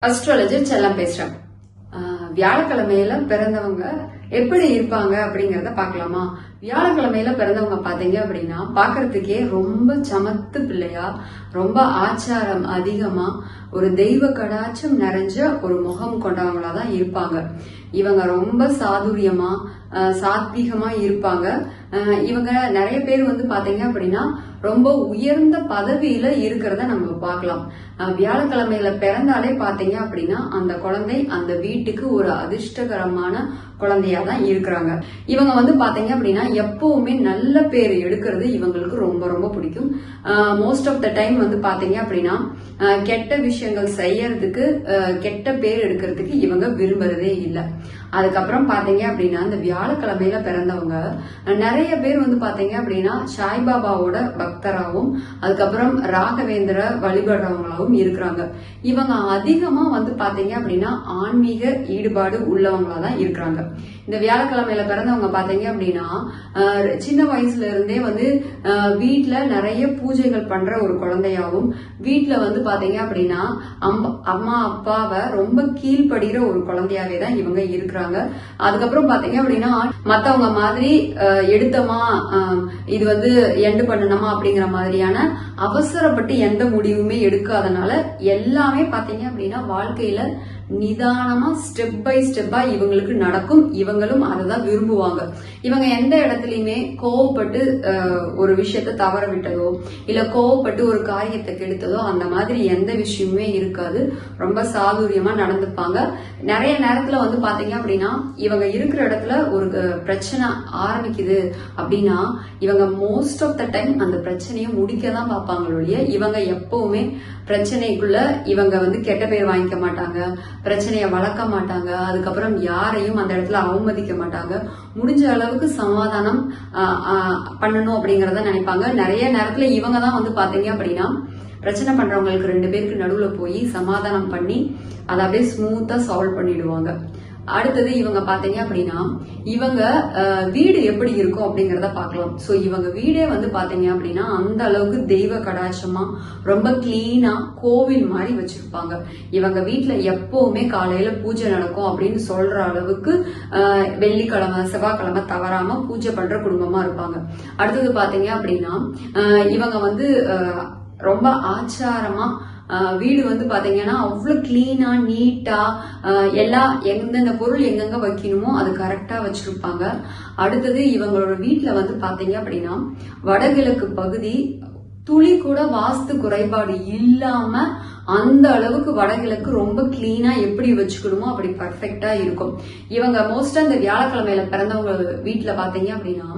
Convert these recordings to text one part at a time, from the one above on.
Astrologer செல்லம் பேசுறேன். வியாழக்கிழமையில பிறந்தவங்க எப்படி இருப்பாங்க அப்படிங்கறத பாக்கலாமா? வியாழக்கிழமையில பிறந்தவங்க பாத்தீங்க அப்படின்னா பாக்குறதுக்கே ரொம்ப சமத்து பிள்ளையா, ரொம்ப ஆச்சாரம் அதிகமா, ஒரு தெய்வ கடாட்சம் நிறைஞ்ச ஒரு முகம் கொண்டவங்களா தான் இருப்பாங்க. இவங்க ரொம்ப சாதுரியமா சாத்வீகமா இருப்பாங்க. இவங்க நிறைய பேர் பாத்தீங்க அப்படின்னா ரொம்ப உயர்ந்த பதவியில இருக்கிறத நம்ம பார்க்கலாம். வியாழக்கிழமையில பிறந்தாலே பாத்தீங்க அப்படின்னா அந்த குழந்தை அந்த வீட்டுக்கு ஒரு அதிர்ஷ்டகரமான குழந்தையா தான் இருக்கிறாங்க. இவங்க பாத்தீங்க அப்படின்னா எப்பவுமே நல்ல பேர் எடுக்கிறது இவங்களுக்கு ரொம்ப ரொம்ப பிடிக்கும். மோஸ்ட் ஆஃப் த டைம் பாத்தீங்க அப்படின்னா கெட்ட விஷயங்கள் செய்யறதுக்கு, கெட்ட பேர் எடுக்கிறதுக்கு இவங்க விரும்புறதே இல்லை. அதுக்கப்புறம் பாத்தீங்க அப்படின்னா இந்த வியாழக்கிழமையில பிறந்தவங்க நிறைய பேர் பாத்தீங்க அப்படின்னா சாய்பாபாவோட பக்தராகவும் அதுக்கப்புறம் ராகவேந்திர வழிபடுறவங்களாவும் இருக்கிறாங்க. இவங்க அதிகமா பாத்தீங்க அப்படின்னா ஆன்மீக ஈடுபாடு உள்ளவங்களா தான் இருக்கிறாங்க. இந்த வியாழக்கிழமையில பிறந்தவங்க பாத்தீங்க அப்படின்னா சின்ன வயசுல இருந்தே வீட்டுல நிறைய பூஜைகள் பண்ற ஒரு குழந்தையாவும், வீட்டுல பாத்தீங்க அப்படின்னா அம்மா அப்பாவை ரொம்ப கீழ்படுகிற ஒரு குழந்தையாவே தான் இவங்க இருக்கிறாங்க. அதுக்கப்புறம் பாத்தீங்க அப்படின்னா மத்தவங்க மாதிரி எடுத்தமா இது எண்டு பண்ணணுமா அப்படிங்கிற மாதிரியான அவசரப்பட்டு எந்த முடிவுமே எடுக்காதனால எல்லாமே பாத்தீங்க அப்படின்னா வாழ்க்கையில நிதானமா ஸ்டெப் பை ஸ்டெப்பா இவங்களுக்கு நடக்கும். இவங்களும் அதை தான் விரும்புவாங்க. இவங்க எந்த இடத்துலயுமே கோவப்பட்டு ஒரு விஷயத்த தவற விட்டதோ இல்ல கோவப்பட்டு ஒரு காரியத்தை கெடுத்ததோ அந்த மாதிரி எந்த விஷயமுமே இருக்காது. ரொம்ப சாதுரியமா நடந்துப்பாங்க. நிறைய நேரத்துல பாத்தீங்க அப்படின்னா இவங்க இருக்கிற இடத்துல ஒரு பிரச்சனை ஆரம்பிக்குது அப்படின்னா இவங்க மோஸ்ட் ஆஃப் த டைம் அந்த பிரச்சனையை முடிக்கதான் பார்ப்பாங்களே. இவங்க எப்பவுமே பிரச்சனைக்குள்ள இவங்க கெட்ட பேர் வாங்கிக்க மாட்டாங்க, பிரச்சனைய வளர்க்க மாட்டாங்க, அதுக்கப்புறம் யாரையும் அந்த இடத்துல அவமதிக்க மாட்டாங்க. முடிஞ்ச அளவுக்கு சமாதானம் பண்ணணும் அப்படிங்கறத நினைப்பாங்க. நிறைய நேரத்துல இவங்க தான் பாத்தீங்க அப்படின்னா பிரச்சனை பண்றவங்களுக்கு ரெண்டு பேருக்கு நடுவுல போய் சமாதானம் பண்ணி அதை அப்படியே ஸ்மூத்தா சால்வ் பண்ணிடுவாங்க. அடுத்தது இவங்க பாத்தீங்க அப்படின்னா இவங்க வீடு எப்படி இருக்கும் அப்படிங்கறத பாக்கலாம். சோ இவங்க வீடே பாத்தீங்க அப்படின்னா அந்த அளவுக்கு தெய்வ கடாட்சமா ரொம்ப கிளீனா கோவில் மாதிரி வச்சிருப்பாங்க. இவங்க வீட்டுல எப்பவுமே காலையில பூஜை நடக்கும் அப்படின்னு சொல்ற அளவுக்கு வெள்ளிக்கிழமை செவ்வாய்க்கிழமை தவறாம பூஜை பண்ற குடும்பமா இருப்பாங்க. அடுத்தது பாத்தீங்க அப்படின்னா இவங்க ரொம்ப ஆச்சாரமா வீடு பாத்தீங்கன்னா அவ்வளவு கிளீனா நீட்டா எல்லா எந்தெந்த பொருள் எங்கெங்க வைக்கணுமோ அது கரெக்டா வச்சிருப்பாங்க. அடுத்தது இவங்களோட வீட்டுல பாத்தீங்க அப்படின்னா வடகிழக்கு பகுதி துளி கூட வாஸ்து குறைபாடு இல்லாம அந்த அளவுக்கு வடகிழக்கு ரொம்ப கிளீனா எப்படி வச்சுக்கணுமோ அப்படி பர்ஃபெக்டா இருக்கும். இவங்க மோஸ்டா இந்த வியாழக்கிழமையில பிறந்தவங்க வீட்டுல பாத்தீங்க அப்படின்னா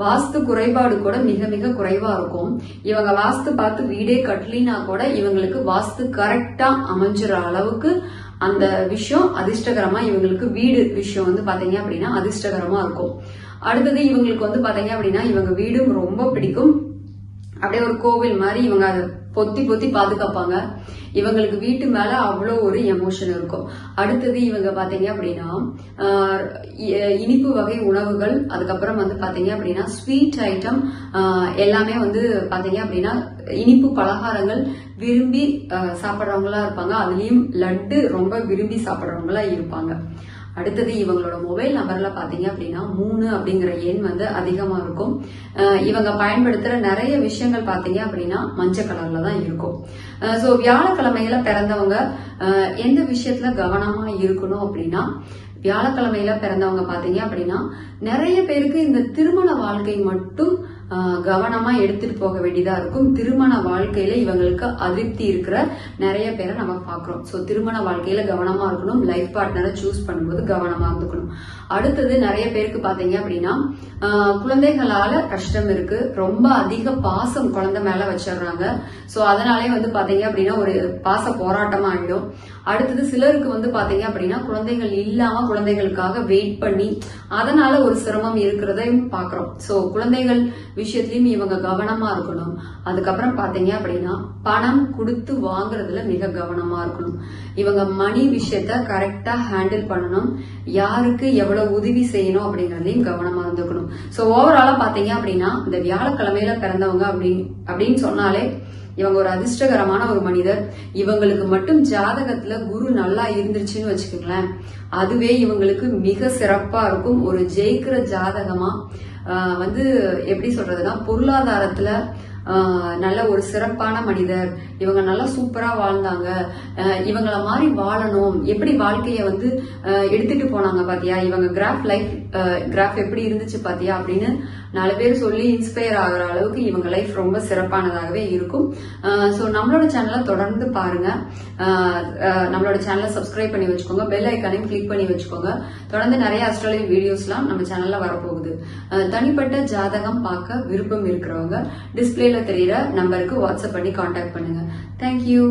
வாஸ்து குறைபாடு கூட மிக மிக குறைவா இருக்கும். இவங்க வாஸ்து பார்த்து வீடே கட்டலினா கூட இவங்களுக்கு வாஸ்து கரெக்டா அமைஞ்சிற அளவுக்கு அந்த விஷயம் அதிர்ஷ்டகரமா இவங்களுக்கு வீடு விஷயம் பாத்தீங்க அப்படின்னா அதிர்ஷ்டகரமா இருக்கும். அடுத்தது இவங்களுக்கு பாத்தீங்க அப்படின்னா இவங்க வீடும் ரொம்ப பிடிக்கும். அப்படியே ஒரு கோவில் மாதிரி இவங்க அதை பொத்தி பொத்தி பாதுகாப்பாங்க. இவங்களுக்கு வீட்டு மேல அவ்வளோ ஒரு எமோஷன் இருக்கும். அடுத்தது இவங்க பாத்தீங்க அப்படின்னா இனிப்பு வகை உணவுகள், அதுக்கப்புறம் பாத்தீங்க அப்படின்னா ஸ்வீட் ஐட்டம் எல்லாமே பாத்தீங்க அப்படின்னா இனிப்பு பலகாரங்கள் விரும்பி சாப்பிட்றவங்களா இருப்பாங்க. அதுலயும் லட்டு ரொம்ப விரும்பி சாப்பிட்றவங்களா இருப்பாங்க. அடுத்தது இவங்களோட மொபைல் நம்பர்ல பாத்தீங்க அப்படின்னா 3 அப்படிங்கிற எண் அதிகமா இருக்கும். இவங்க பயன்படுத்துற நிறைய விஷயங்கள் பாத்தீங்க அப்படின்னா மஞ்சள் கலர்ல தான் இருக்கும். சோ வியாழக்கிழமையில பிறந்தவங்க எந்த விஷயத்துல கவனமா இருக்கணும் அப்படின்னா வியாழக்கிழமையில பிறந்தவங்க பாத்தீங்க அப்படின்னா நிறைய பேருக்கு இந்த திருமண வாழ்க்கை மட்டும் கவனமா எடுத்துட்டு போக வேண்டியதா இருக்கும். திருமண வாழ்க்கையில இவங்களுக்கு அதிருப்தி இருக்கிற நிறைய பேரை நம்ம பாக்குறோம். சோ திருமண வாழ்க்கையில கவனமா இருக்கணும். லைஃப் பார்ட்னரை சூஸ் பண்ணும்போது கவனமா இருந்துக்கணும். அடுத்தது நிறைய பேருக்கு பாத்தீங்க அப்படின்னா குழந்தைகளால கஷ்டம் இருக்கு. ரொம்ப அதிக பாசம் குழந்தை மேல வச்சிடுறாங்க. சோ அதனாலே பாத்தீங்க அப்படின்னா ஒரு பாச போராட்டமா ஆயிடும். அடுத்தது சிலருக்கு பாத்தீங்க அப்படின்னா குழந்தைகள் இல்லாம குழந்தைகளுக்காக வெயிட் பண்ணி அதனால ஒரு சிரமம் இருக்கிறதையும் பாக்குறோம். சோ குழந்தைகள் விஷயத்திலயும் இவங்க கவனமா இருக்கணும். அதுக்கப்புறம் பாத்தீங்க அப்படின்னா பணம் கொடுத்து வாங்குறதுல மிக கவனமா இருக்கணும். இவங்க மணி விஷயத்த கரெக்டா ஹேண்டில் பண்ணணும். யாருக்கு எவ்வளவு உதவி செய்யணும் அப்படிங்கறதையும் கவனமா இருந்துக்கணும். சோ ஓவராலா பாத்தீங்க அப்படின்னா இந்த வியாழக்கிழமையில பிறந்தவங்க அப்படின்னு சொன்னாலே இவங்க ஒரு அதிர்ஷ்டகரமான ஒரு மனிதர். இவங்களுக்கு மட்டும் ஜாதகத்துல குரு நல்லா இருந்துருச்சுன்னு வச்சுக்கோங்களேன், அதுவே இவங்களுக்கு மிக சிறப்பா இருக்கும். ஒரு ஜெயிக்கிற ஜாதகமா வந்து எப்படி சொல்றதுன்னா, பொருளாதாரத்துல நல்ல ஒரு சிறப்பான மனிதர், இவங்க நல்லா சூப்பரா வாழ்ந்தாங்க, இவங்கள மாதிரி வாழணும், எப்படி வாழ்க்கைய வந்து எடுத்துட்டு போனாங்க பாத்தியா, இவங்க கிராஃப் எப்படி இருந்துச்சு பாத்தியா அப்படின்னு 4 பேர் சொல்லி இன்ஸ்பயர் ஆகுற அளவுக்கு இவங்க லைஃப் ரொம்ப சிறப்பானதாகவே இருக்கும். ஸோ நம்மளோட சேனலை தொடர்ந்து பாருங்க, நம்மளோட சேனலை சப்ஸ்கிரைப் பண்ணி வச்சுக்கோங்க, பெல் ஐக்கானையும் கிளிக் பண்ணி வச்சுக்கோங்க. தொடர்ந்து நிறைய அஸ்ட்ராலஜி வீடியோஸ்லாம் நம்ம சேனல்ல வரப்போகுது. தனிப்பட்ட ஜாதகம் பார்க்க விருப்பம் இருக்கிறவங்க டிஸ்பிளேல தெரியுற நம்பருக்கு வாட்ஸ்அப் பண்ணி கான்டாக்ட் பண்ணுங்க. தேங்க்யூ.